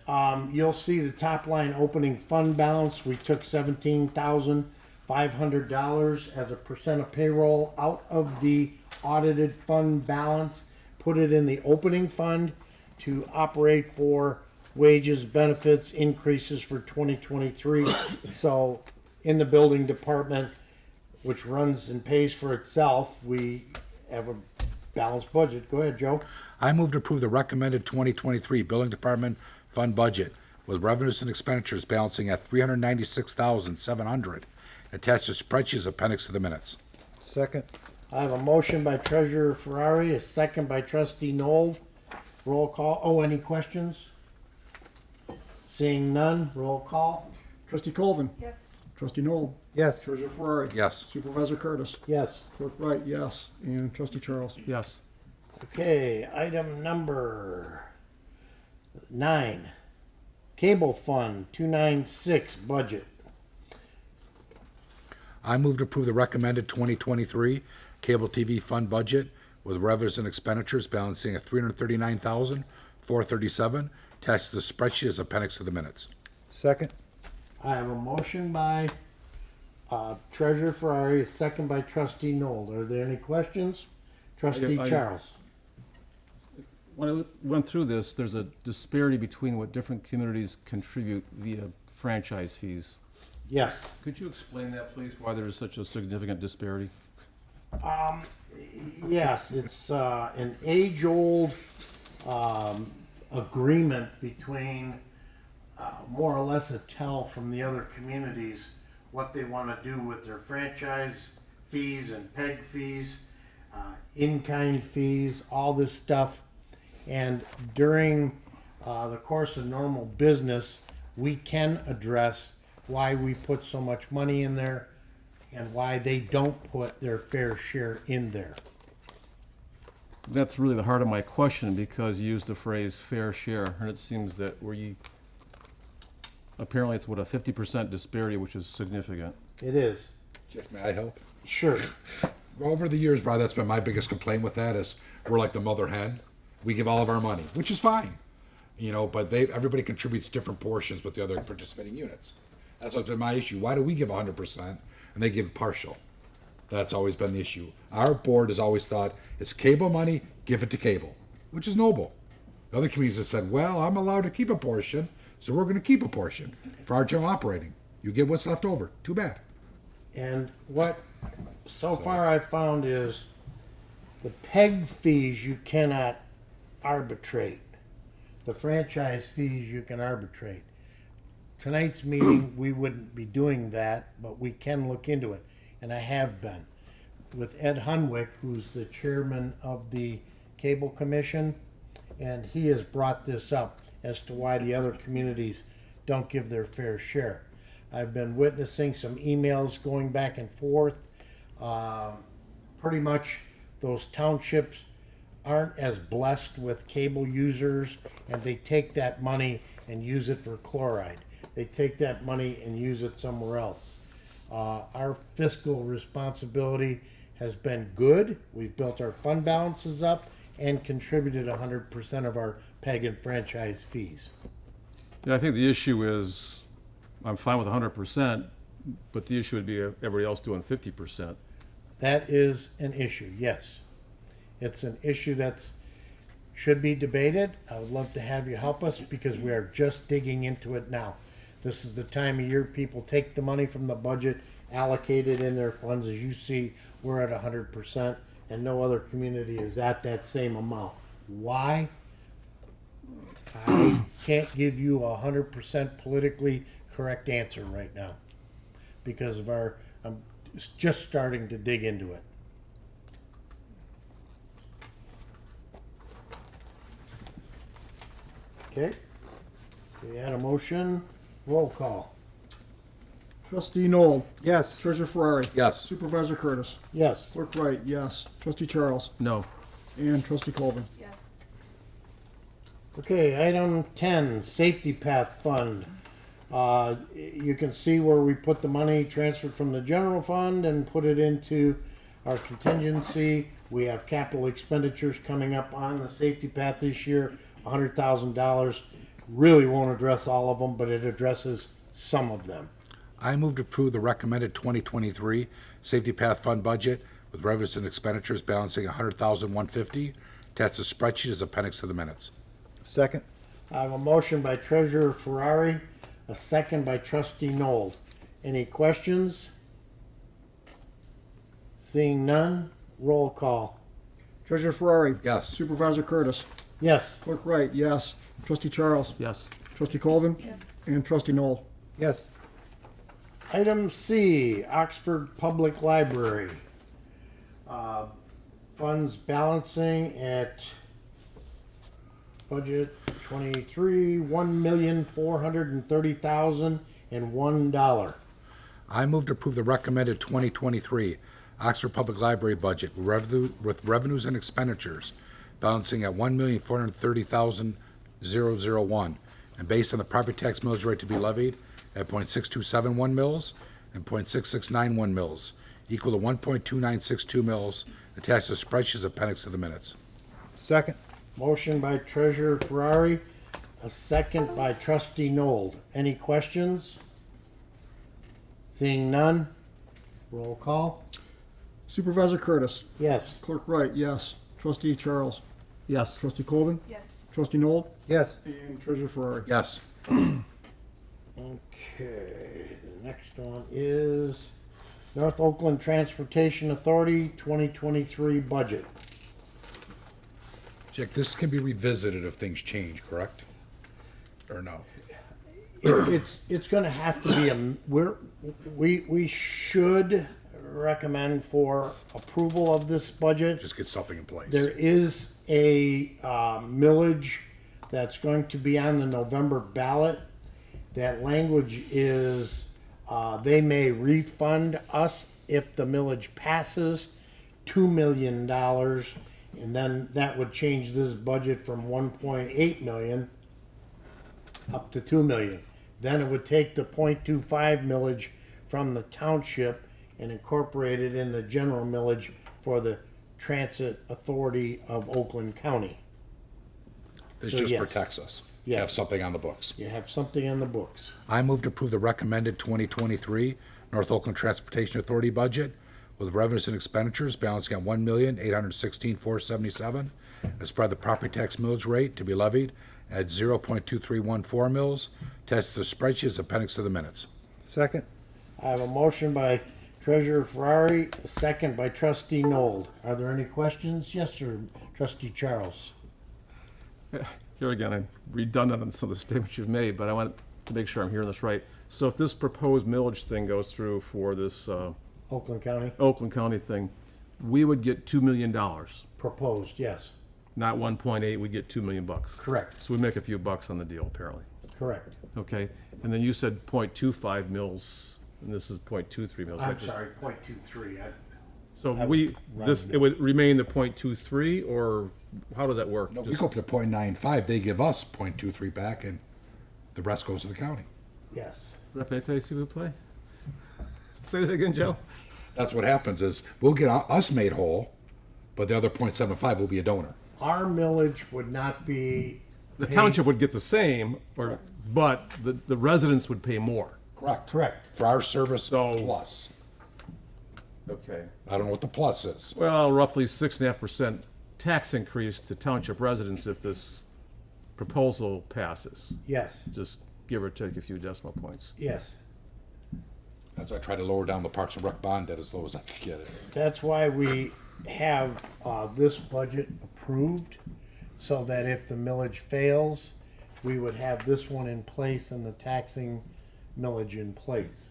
you'll see the top line opening fund balance. We took $17,500 as a percent of payroll out of the audited fund balance, put it in the opening fund to operate for wages, benefits, increases for 2023. So in the building department, which runs and pays for itself, we have a balanced budget. Go ahead, Joe. I move to approve the recommended 2023 Building Department Fund budget with revenues and expenditures balancing at $396,700. Attached to spreadsheet is appendix to the minutes. Second. I have a motion by Treasurer Ferrari, a second by Trustee Noel. Roll call. Oh, any questions? Seeing none, roll call. Trustee Colvin. Yes. Trustee Noel. Yes. Treasurer Ferrari. Yes. Supervisor Curtis. Yes. Clerk Wright, yes. And Trustee Charles. Yes. Okay, item number 9. Cable Fund 296 budget. I move to approve the recommended 2023 Cable TV Fund budget with revenues and expenditures balancing at $339,437. Attached to the spreadsheet is appendix to the minutes. Second. I have a motion by Treasurer Ferrari, a second by Trustee Noel. Are there any questions? Trustee I- Charles. When I went through this, there's a disparity between what different communities contribute via franchise fees. Yes. Could you explain that, please, why there is such a significant disparity? Yes, it's an age-old agreement between more or less a tell from the other communities what they want to do with their franchise fees and peg fees, in-kind fees, all this stuff. And during the course of normal business, we can address why we put so much money in there and why they don't put their fair share in there. That's really the heart of my question, because you used the phrase fair share, and it seems that apparently it's what, a 50% disparity, which is significant. It is. Jeff, may I help? Sure. Over the years, Brian, that's been my biggest complaint with that is we're like the mother hen. We give all of our money, which is fine, but everybody contributes different portions with the other participating units. That's what's been my issue. Why do we give 100% and they give partial? That's always been the issue. Our board has always thought it's cable money, give it to cable, which is noble. The other communities have said, well, I'm allowed to keep a portion, so we're going to keep a portion for our general operating. You get what's left over. Too bad. And what so far I've found is the peg fees you cannot arbitrate. The franchise fees you can arbitrate. Tonight's meeting, we wouldn't be doing that, but we can look into it, and I have been. With Ed Hunwick, who's the chairman of the Cable Commission, and he has brought this up as to why the other communities don't give their fair share. I've been witnessing some emails going back and forth. Pretty much those townships aren't as blessed with cable users, and they take that money and use it for chloride. They take that money and use it somewhere else. Our fiscal responsibility has been good. We've built our fund balances up and contributed 100% of our PEG and franchise fees. Yeah, I think the issue is, I'm fine with 100%, but the issue would be everybody else doing 50%. That is an issue, yes. It's an issue that's should be debated. I would love to have you help us because we are just digging into it now. This is the time of year people take the money from the budget, allocate it in their funds. As you see, we're at 100%, and no other community is at that same amount. Why? I can't give you a 100% politically correct answer right now because of I'm just starting to dig into it. Okay, we had a motion, roll call. Trustee Noel. Yes. Treasurer Ferrari. Yes. Supervisor Curtis. Yes. Clerk Wright, yes. Trustee Charles. No. And Trustee Colvin. Yes. Okay, item 10, Safety Path Fund. You can see where we put the money transferred from the general fund and put it into our contingency. We have capital expenditures coming up on the safety path this year, $100,000. Really won't address all of them, but it addresses some of them. I move to approve the recommended 2023 Safety Path Fund budget with revenues and expenditures balancing $100,150. Attached to spreadsheet as appendix to the minutes. Second. I have a motion by Treasurer Ferrari, a second by Trustee Noel. Any questions? Seeing none, roll call. Treasurer Ferrari. Yes. Supervisor Curtis. Yes. Clerk Wright, yes. Trustee Charles. Yes. Trustee Colvin. Yes. And Trustee Noel. Yes. Item C, Oxford Public Library. Funds balancing at budget 23, $1,430,001. I move to approve the recommended 2023 Oxford Public Library budget with revenues and expenditures balancing at $1,430,001 and based on the property tax millage rate to be levied at .6271 mils and .6691 mils, equal to 1.2962 mils, attached to spreadsheet as appendix to the minutes. Second. Motion by Treasurer Ferrari, a second by Trustee Noel. Any questions? Seeing none, roll call. Supervisor Curtis. Yes. Clerk Wright, yes. Trustee Charles. Yes. Trustee Colvin. Yes. Trustee Noel. Yes. And Treasurer Ferrari. Yes. Okay, the next one is North Oakland Transportation Authority 2023 budget. Jack, this can be revisited if things change, correct? Or no? It's gonna have to be we should recommend for approval of this budget. Just get something in place. There is a millage that's going to be on the November ballot. That language is, they may refund us if the millage passes $2 million, and then that would change this budget from 1.8 million up to 2 million. Then it would take the 0.25 millage from the township and incorporate it in the general millage for the Transit Authority of Oakland County. This So just yes. protects us. Yes. Have something on the books. You have something in the books. I move to approve the recommended 2023 North Oakland Transportation Authority budget with revenues and expenditures balancing at $1,816,477 and spread the property tax millage rate to be levied at 0.2314 mils. Attached to the spreadsheet as appendix to the minutes. Second. I have a motion by Treasurer Ferrari, a second by Trustee Noel. Are there any questions? Yes, sir, Trustee Charles. Here again, I'm redundant on some of the statements you've made, but I want to make sure I'm hearing this right. So if this proposed millage thing goes through for this Oakland County, Oakland County thing, we would get $2 million, proposed, yes, not 1.8, we'd get $2 million. correct, So we make a few bucks on the deal, apparently. correct. Okay, and then you said 0.25 mils, and this is 0.23 mils. I'm That just- sorry, 0.23. So I we, was it would remain the 0.23, or how does that work? No, we Just- go up to 0.95, they give us 0.23 back, and the rest goes to the county. Yes. Repete, s'il vous plaît? Say that again, Joe? That's what happens is, we'll get us made whole, but the other 0.75 will be a donor. Our millage would not be. The paid- township would get the same, but the residents would pay more. Correct. Correct. For our service So- plus. Okay. I don't know what the plus is. Well, roughly 6.5% tax increase to township residents if this proposal passes. Yes, Just give or take a few decimal points. yes. That's why I tried to lower down the Parks and Rec bond debt as low as I could get it. That's why we have this budget approved, so that if the millage fails, we would have this one in place and the taxing millage in place.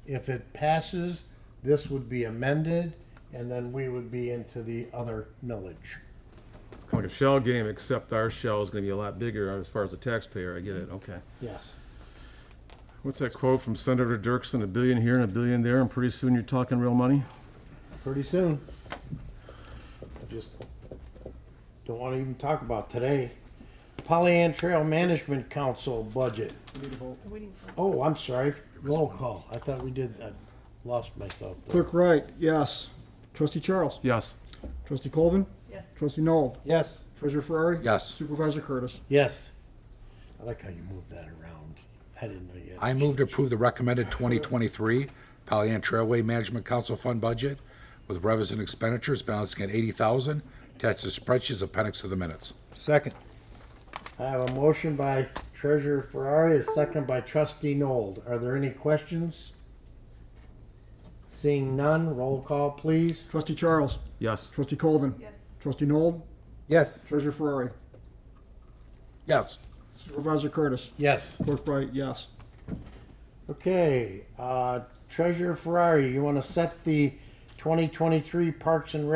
If it passes, this would be amended, and then we would be into the other millage. It's kind of like a shell game, except our shell is gonna be a lot bigger as far as the taxpayer. I get it, okay. Yes. What's that quote from Senator Dirksen? $1 billion here and $1 billion there, and pretty soon you're talking real money? Pretty soon. I just don't want to even talk about today. Pollyant Trail Management Council budget. Oh, I'm sorry. Roll call. I thought we did, I lost myself there. Clerk Wright, yes. Trustee Charles? Yes. Trustee Colvin? Yes. Trustee Noel? Yes, Treasurer Ferrari? Yes. Supervisor Curtis? yes. I like how you moved that around. I didn't know you had. I move to approve the recommended 2023 Pollyann Trailway Management Council Fund budget with revenues and expenditures balancing at 80,000, attached to spreadsheets appendix to the minutes. Second. I have a motion by Treasurer Ferrari, a second by Trustee Nold. Are there any questions? Seeing none, roll call, please. Trustee Charles? Yes. Trustee Colvin? Yes. Trustee Noel? Yes. Treasurer Ferrari? Yes. Supervisor Curtis? Yes. Clerk Wright, yes. Okay, Treasurer Ferrari, you want to set the 2023 Parks and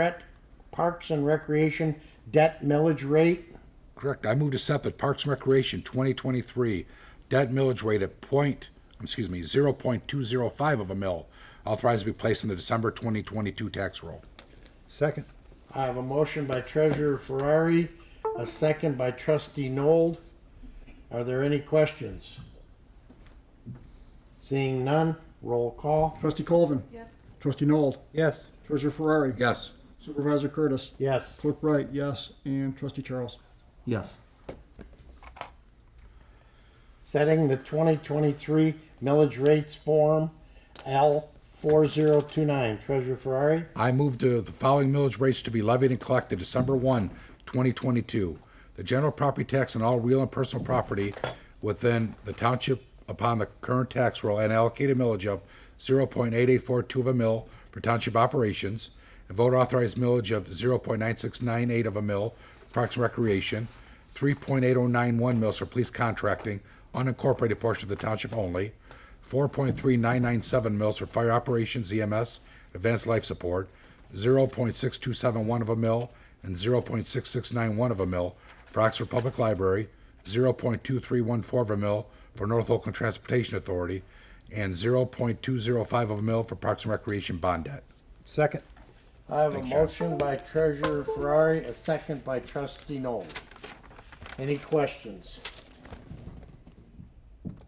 Recreation debt millage rate? Correct. I move to set the Parks and Recreation 2023 debt millage rate at 0.205 of a mill, authorized to be placed in the December 2022 tax roll. Second. I have a motion by Treasurer Ferrari, a second by Trustee Nold. Are there any questions? Seeing none, roll call. Trustee Colvin? Yes. Trustee Noel? Yes. Treasurer Ferrari? Yes. Supervisor Curtis? Yes. Clerk Wright, yes. And Trustee Charles? Yes. Setting the 2023 millage rates form L4029. Treasurer Ferrari? I move to the following millage rates to be levied and collected December 1, 2022. The general property tax on all real and personal property within the township upon the current tax roll and allocated millage of 0.8842 of a mill for township operations, a voter authorized millage of 0.9698 of a mill for Parks and Recreation, 3.8091 mills for police contracting, unincorporated portion of the township only, 4.3997 mills for fire operations, EMS, advanced life support, 0.6271 of a mill, and 0.6691 of a mill for Oxford Public Library, 0.2314 of a mill for North Oakland Transportation Authority, and 0.205 of a mill for Parks and Recreation bond debt. Second. I have a motion by Treasurer Ferrari, a second by Trustee Noel. Any questions?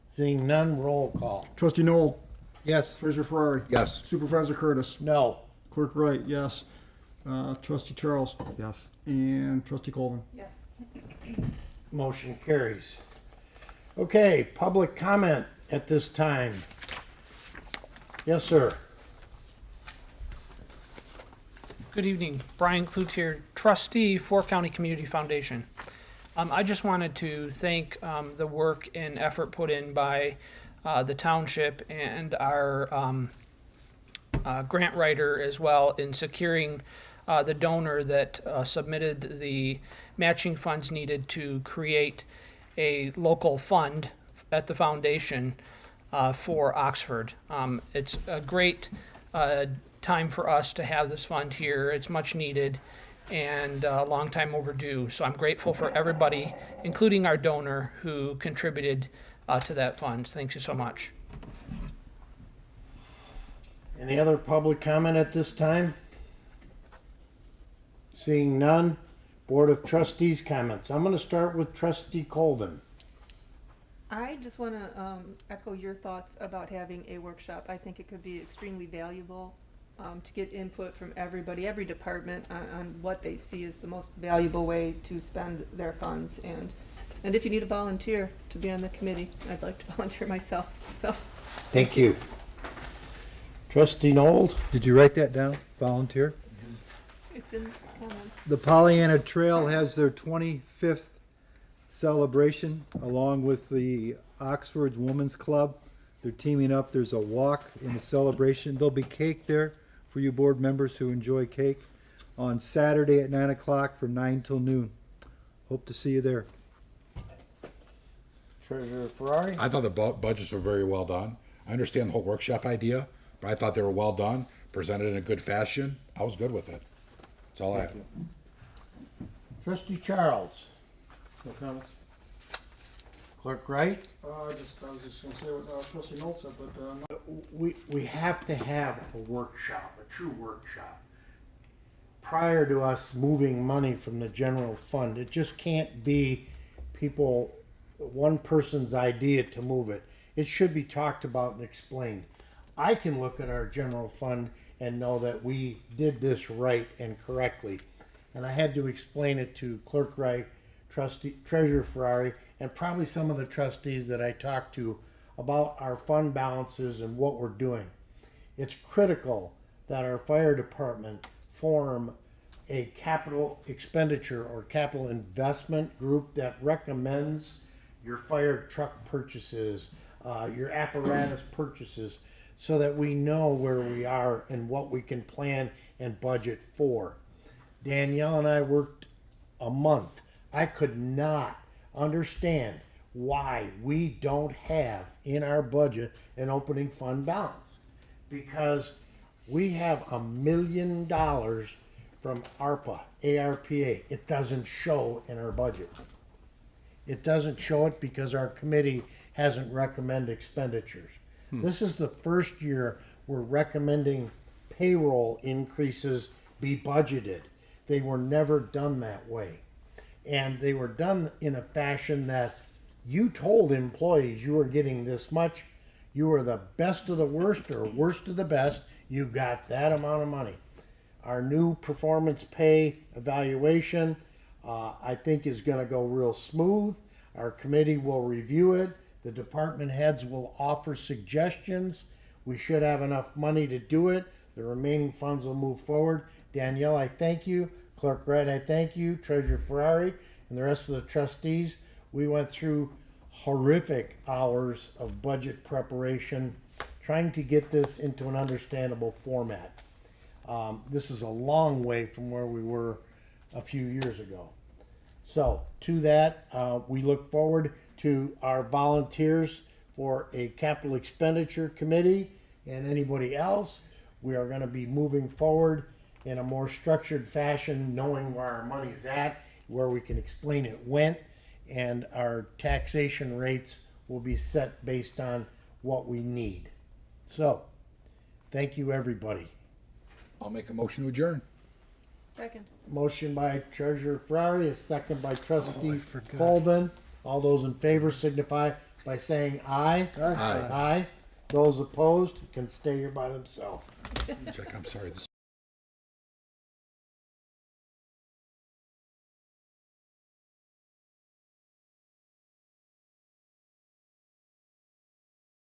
Seeing none, roll call. Trustee Noel? Yes. Treasurer Ferrari? Yes. Supervisor Curtis? No. Clerk Wright, yes. Trustee Charles? Yes. And Trustee Colvin? Yes. Motion carries. Okay, public comment at this time. Yes, sir. Good evening, Brian Cloutier, trustee for County Community Foundation. I just wanted to thank the work and effort put in by the township and our grant writer as well in securing the donor that submitted the matching funds needed to create a local fund at the foundation for Oxford. It's a great time for us to have this fund here. It's much needed and a long time overdue. So I'm grateful for everybody, including our donor, who contributed to that fund. Thank you so much. Any other public comment at this time? Seeing none, Board of Trustees comments. I'm gonna start with Trustee Colvin. I just want to echo your thoughts about having a workshop. I think it could be extremely valuable to get input from everybody, every department on what they see as the most valuable way to spend their funds. And if you need a volunteer to be on the committee, I'd like to volunteer myself. So Thank you. Trustee Nold? Did you write that down? Volunteer? it's in comments. The Pollyanna Trail has their 25th celebration along with the Oxford Women's Club. They're teaming up. There's a walk in the celebration. There'll be cake there for you board members who enjoy cake on Saturday at 9 o'clock from 9 till noon. Hope to see you there. Treasurer Ferrari? I thought the budgets were very well done. I understand the whole workshop idea, but I thought they were well done, presented in a good fashion. I was good with it. That's all I have. Trustee Charles? No comments? Clerk Wright? I was just gonna say what trustee Noel said, but We have to have a workshop, a true workshop, prior to us moving money from the general fund. It just can't be one person's idea to move it. It should be talked about and explained. I can look at our general fund and know that we did this right and correctly. And I had to explain it to Clerk Wright, Treasurer Ferrari, and probably some of the trustees that I talked to about our fund balances and what we're doing. It's critical that our fire department form a capital expenditure or capital investment group that recommends your fire truck purchases, your apparatus purchases, so that we know where we are and what we can plan and budget for. Danielle and I worked a month. I could not understand why we don't have in our budget an opening fund balance. Because we have $1 million from ARPA. It doesn't show in our budget. It doesn't show it because our committee hasn't recommended expenditures. This is the first year we're recommending payroll increases be budgeted. They were never done that way. And they were done in a fashion that you told employees you were getting this much, you were the best of the worst or worst of the best, you got that amount of money. Our new performance pay evaluation, I think is gonna go real smooth. Our committee will review it. The department heads will offer suggestions. We should have enough money to do it. The remaining funds will move forward. Danielle, I thank you. Clerk Wright, I thank you. Treasurer Ferrari and the rest of the trustees. We went through horrific hours of budget preparation, trying to get this into an understandable format. This is a long way from where we were a few years ago. So to that, we look forward to our volunteers for a capital expenditure committee and anybody else. We are going to be moving forward in a more structured fashion, knowing where our money's at, where we can explain it went, and our taxation rates will be set based on what we need. So, thank you, everybody. I'll make a motion to adjourn. Second. Motion by Treasurer Ferrari, a second by Trustee Colvin. All those in favor signify by saying aye. Aye. Aye. Those opposed can stay here by themselves. Jack, I'm sorry. This